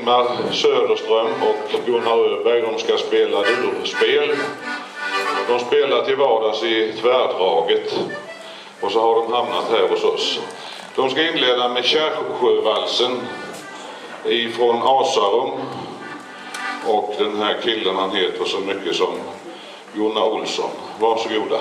Ingmar Söderström och Gunnar Öberg, de ska spela durspel. De spelar till vardags i tvärdraget och så har de hamnat här hos oss. De ska inleda med Kärrsjövalsen ifrån Asarum, och den här killen, han heter så mycket som Gunnar Olsson. Varsågoda.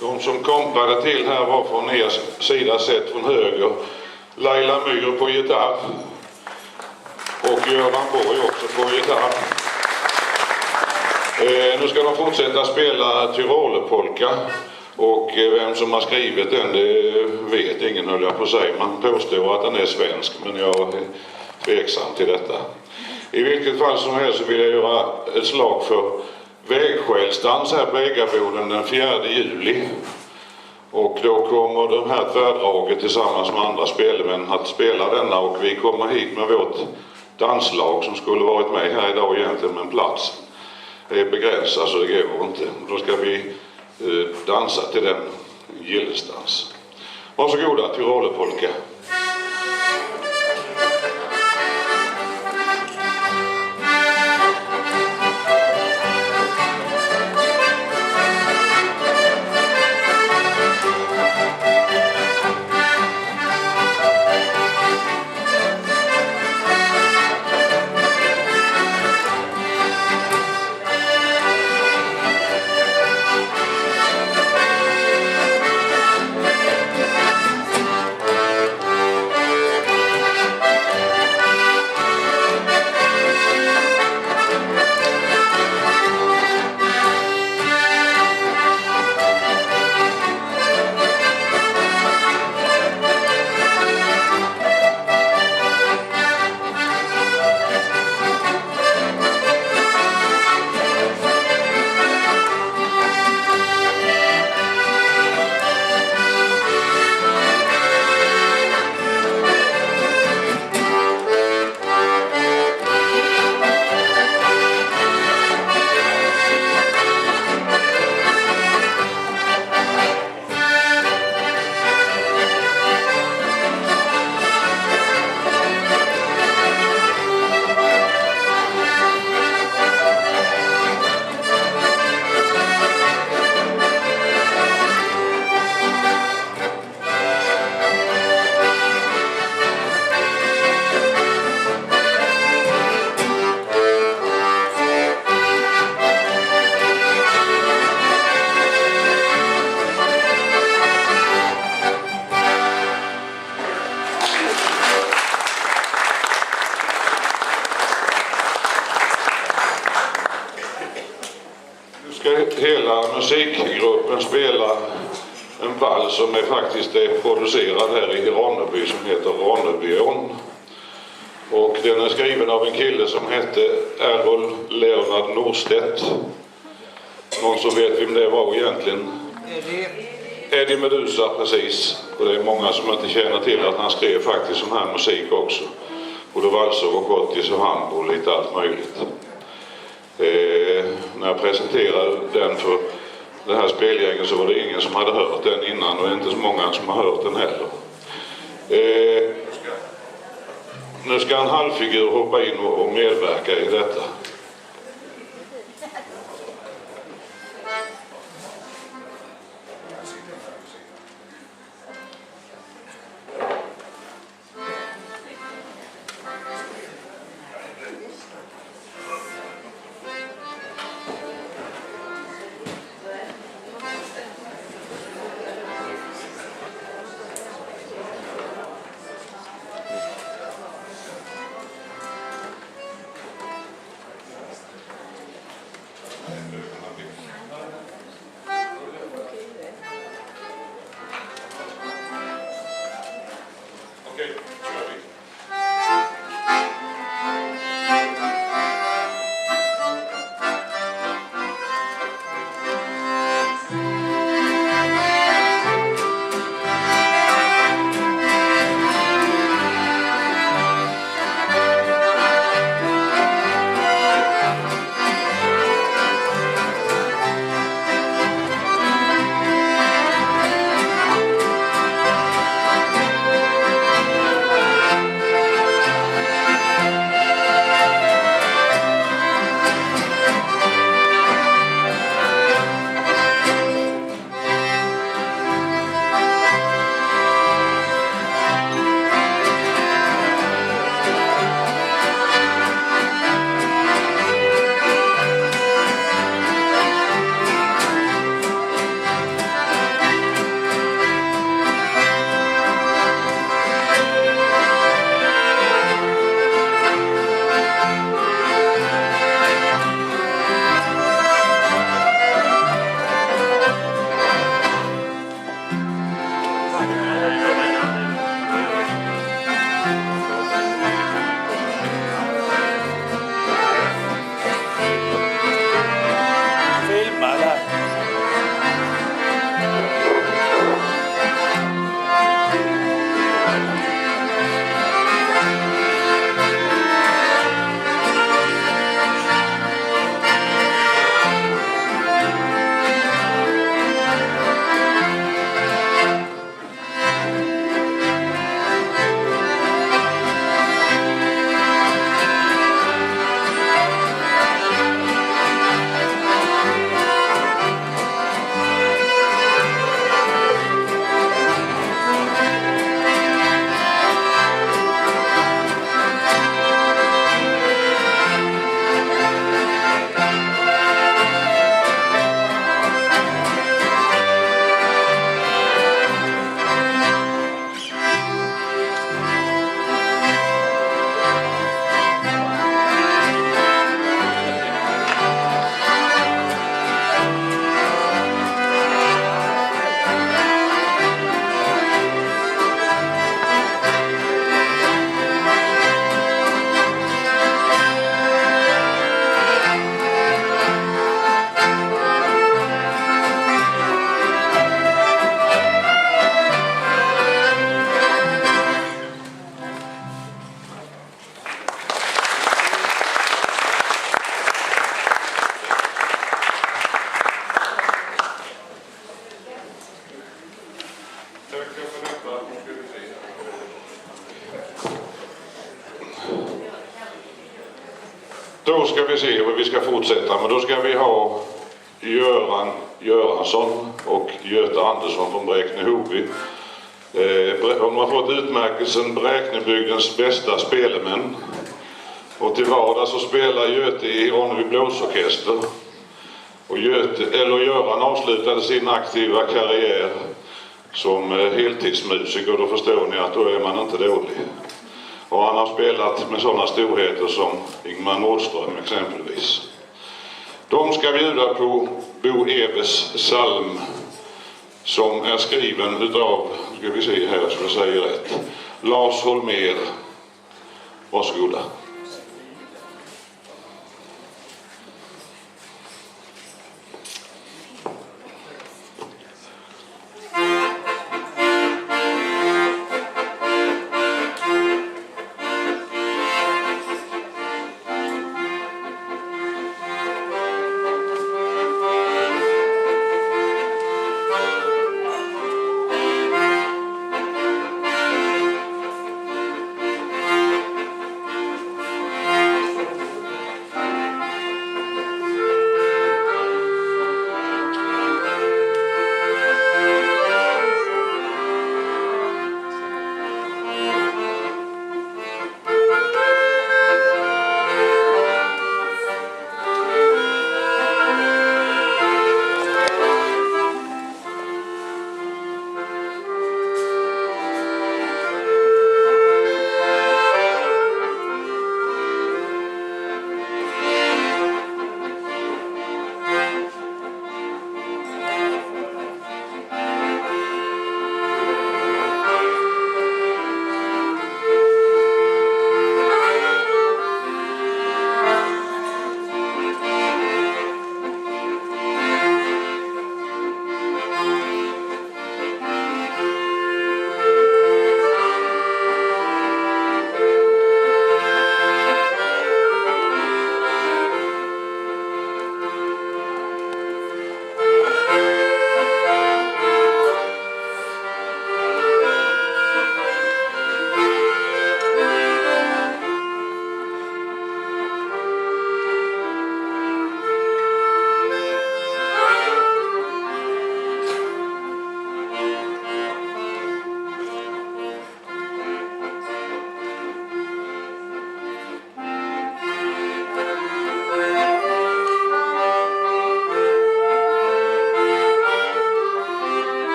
De som kompade till här var från er sida sett från höger Laila Myr på gitarr och Göran Borg också på gitarr. Nu ska de fortsätta spela Tyrolepolka, och vem som har skrivit den, det vet ingen, höll jag på att säga. Man påstår att den är svensk, men jag är tveksam till detta. I vilket fall som helst så vill jag göra ett slag för vägskällsdans här på Äggaboden den 4 juli. Och då kommer de här tvärdraget tillsammans med andra spelmän att spela denna, och vi kommer hit med vårt danslag som skulle varit med här idag egentligen, men plats är begränsad så det går inte. Då ska vi dansa till den gillesdans. Varsågoda, Tyrolepolka. musikgruppen spelar en vals som faktiskt är producerad här i Ronneby som heter Ronnebyon. Och den är skriven av en kille som hette Errol Leonard Norstedt. Någon som vet vem det var egentligen? Eddie Meduza, precis. Och det är många som inte känner till att han skrev faktiskt sån här musik också. Både valser och schottis och hambo och lite allt möjligt. När jag presenterade den för det här spelgänget så var det ingen som hade hört den innan och inte så många som har hört den heller. Nu ska en halvfigur hoppa in och medverka i detta. Då ska vi se hur vi ska fortsätta, men då ska vi ha Göran Göransson och Göte Andersson från Bräkne-Hoby. De har fått utmärkelsen Bräknebygdens bästa spelemän. Och till vardags så spelar Göte i Ronneby blåsorkester. Och Göran avslutade sin aktiva karriär som heltidsmusiker. Då förstår ni att då är man inte dålig. Och han har spelat med sådana storheter som Ingmar Nordström exempelvis. De ska bjuda på Bo Eves psalm som är skriven utav, ska vi se här så jag säger rätt, Lars Holmér. Varsågoda.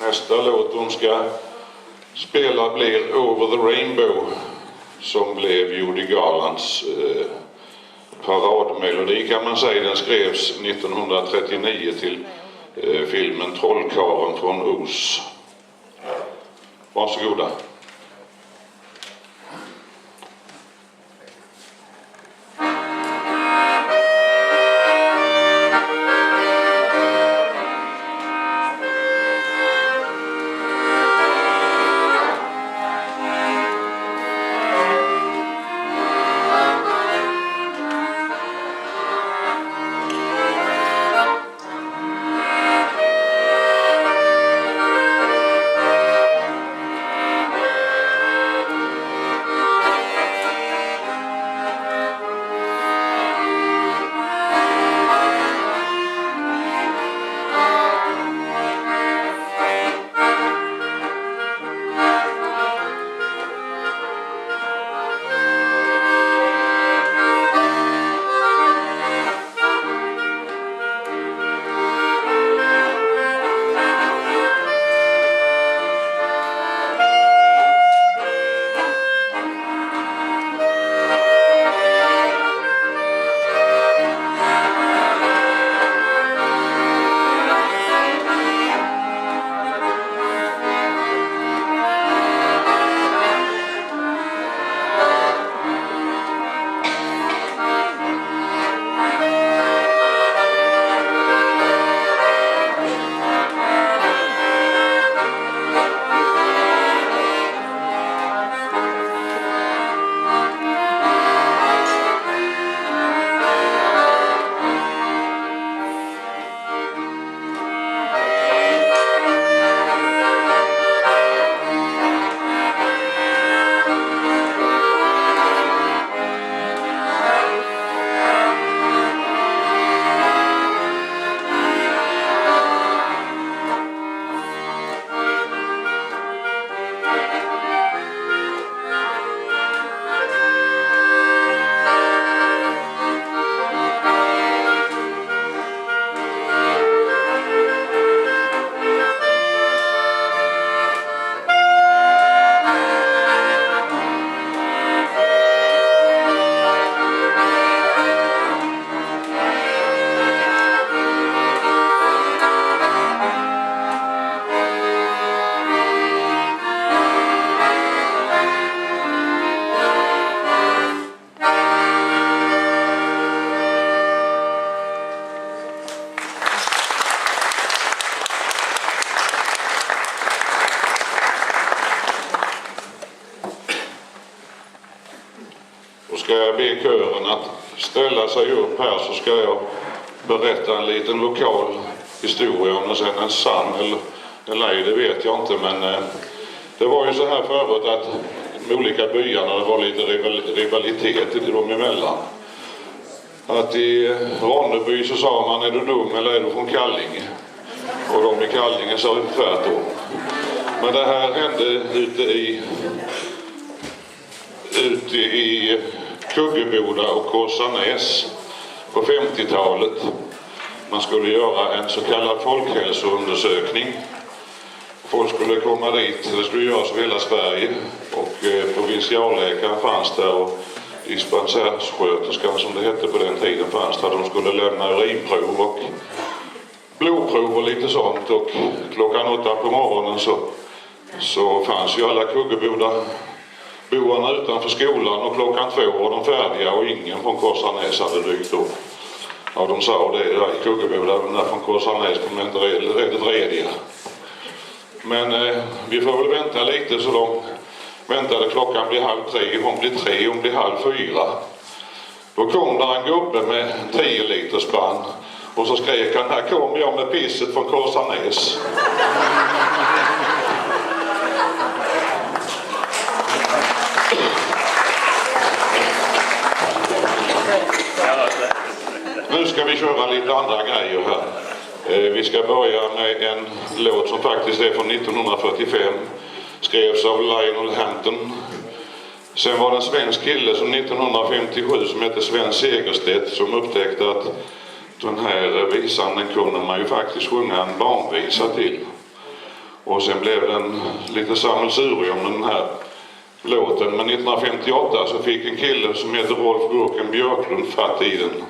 Nästa låt de ska spela blir Over the Rainbow som blev Judy Garlands paradmelodi kan man säga. Den skrevs 1939 till filmen Trollkarlen från Oz. Varsågoda. ska jag be kören att ställa sig upp här, så ska jag berätta en liten lokal historia. Om det sen är sann eller ej, det vet jag inte, men det var ju så här förut att de olika byarna, det var lite rivalitet dem emellan. Att i Ronneby så sa man, är du dum eller är du från Kallinge? Och de i Kallinge sa tvärtom. Men det här hände ute i Kuggeboda och Kåsanäs på 50-talet. Man skulle göra en så kallad folkhälsoundersökning. Folk skulle komma dit, det skulle göras över hela Sverige, och provinsialläkaren fanns där och dispensärssköterskan, som det hette på den tiden, fanns där. De skulle lämna urinprov och blodprov och lite sånt, och klockan 8 på morgonen så fanns ju alla Kuggeboda boarna utanför skolan, och klockan 2 var de färdiga och ingen från Kåsanäs hade dykt upp. Ja, de sa det där i Kuggeboda, men där från Kåsanäs kommer inte rätt rediga. Men vi får väl vänta lite, så de väntade. Klockan blir 2:30, hon blir 3, hon blir 3:30. Då kom där en gubbe med 10 liters spann och så skrek han, här kommer jag med pisset från Kåsanäs. Nu ska vi köra lite andra grejer här. Vi ska börja med en låt som faktiskt är från 1945. Skrevs av Lionel Hampton. Sen var det en svensk kille som 1957 som hette Sven Segerstedt som upptäckte att den här visan, den kunde man ju faktiskt sjunga en barnvisa till. Och sen blev den lite sammelsurium den här låten. Men 1958 så fick en kille som heter Rolf Burken Björklund fatt i den.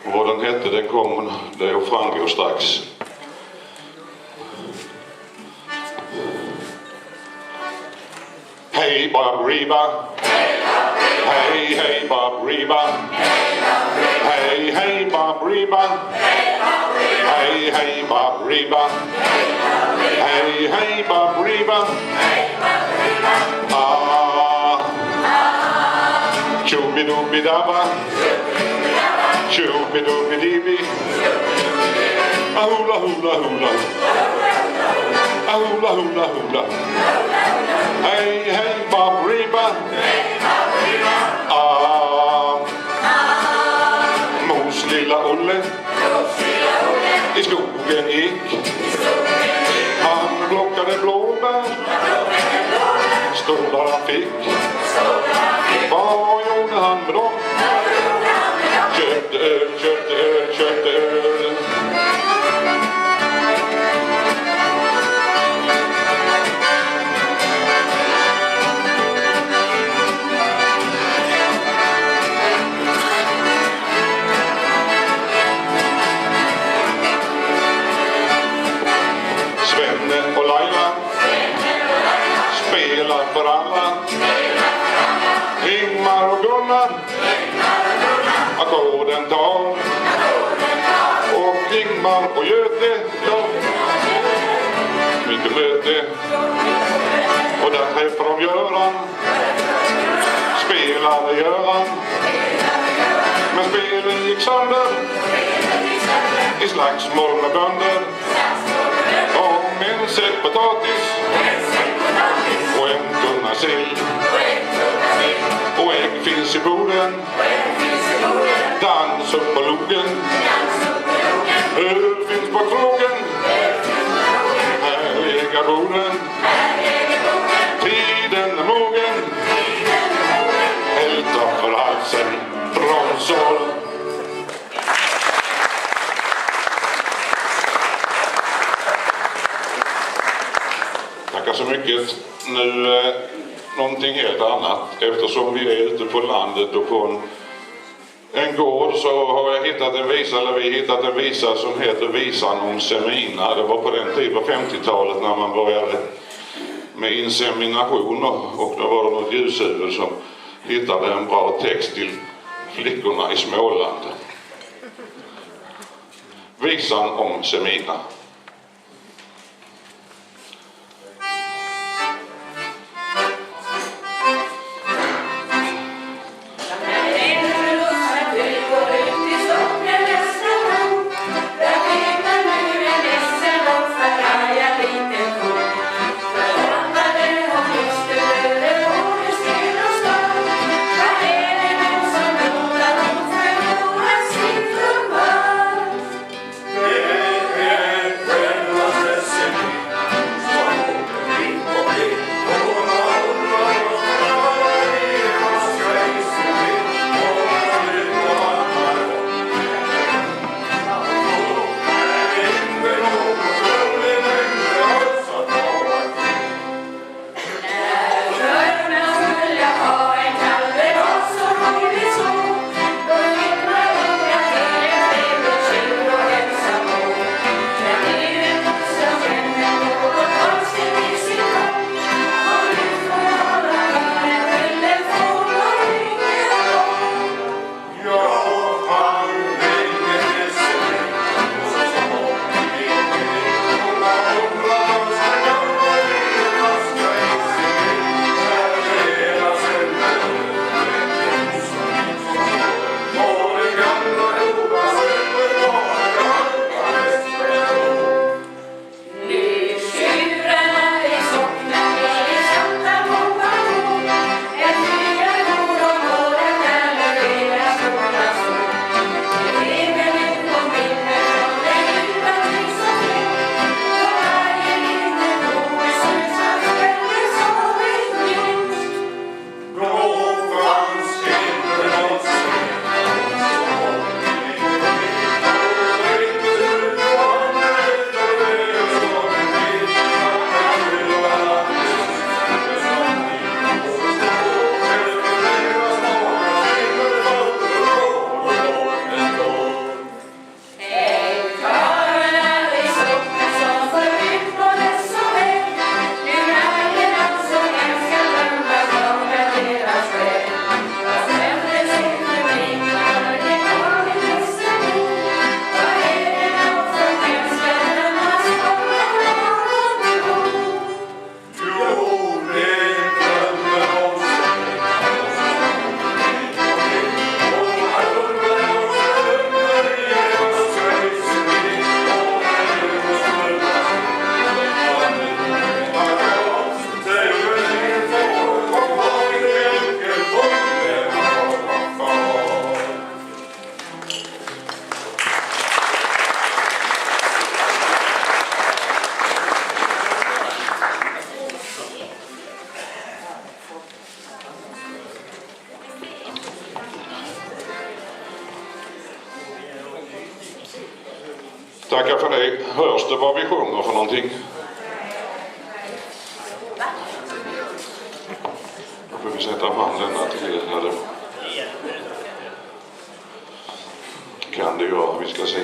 Och vad den hette, den kom det och framgår strax. Hej Bob Reba, hej hej Bob Reba, hej hej Bob Reba, hej hej Bob Reba, hej hej Bob Reba, ah, Chubidubidaba, Chubidubidibi, ahula hula hula, ahula hula hula. Hej hej Bob Reba, Mos lilla Olle i skogen gick. Han plockade blåbär, stålar han fick. Vad gjorde han med dem? Köpte öl, köpte öl, köpte öl. Svenne och Laila spelar för alla. Ingmar och Gunnar ackorden tar. Och Ingmar och Göte, ja, mycket möte. Och där träffar de Göran. Spelade Göran. Men spelen gick sönder i slagsmål med bönder. Om en säck potatis och en tunna sill. Och ägg finns i borden. Dans upp på logen. Öl finns på krogen. Här ligger borden. Tiden är mogen. Älta för halsen. Bronsål. Tackar så mycket. Nu någonting helt annat. Eftersom vi är ute på landet och på en gård, så har jag hittat en visa, eller vi hittat en visa som heter Visan om Semina. Det var på den tiden på 50-talet när man började med insemination, och då var det något ljushuvud som hittade en bra text till flickorna i Småland. Visan om Semina. tackar för det. Hörs det vad vi sjunger för någonting? Då får vi sätta fram denna till er. Eller? Kan det göra, vi ska se.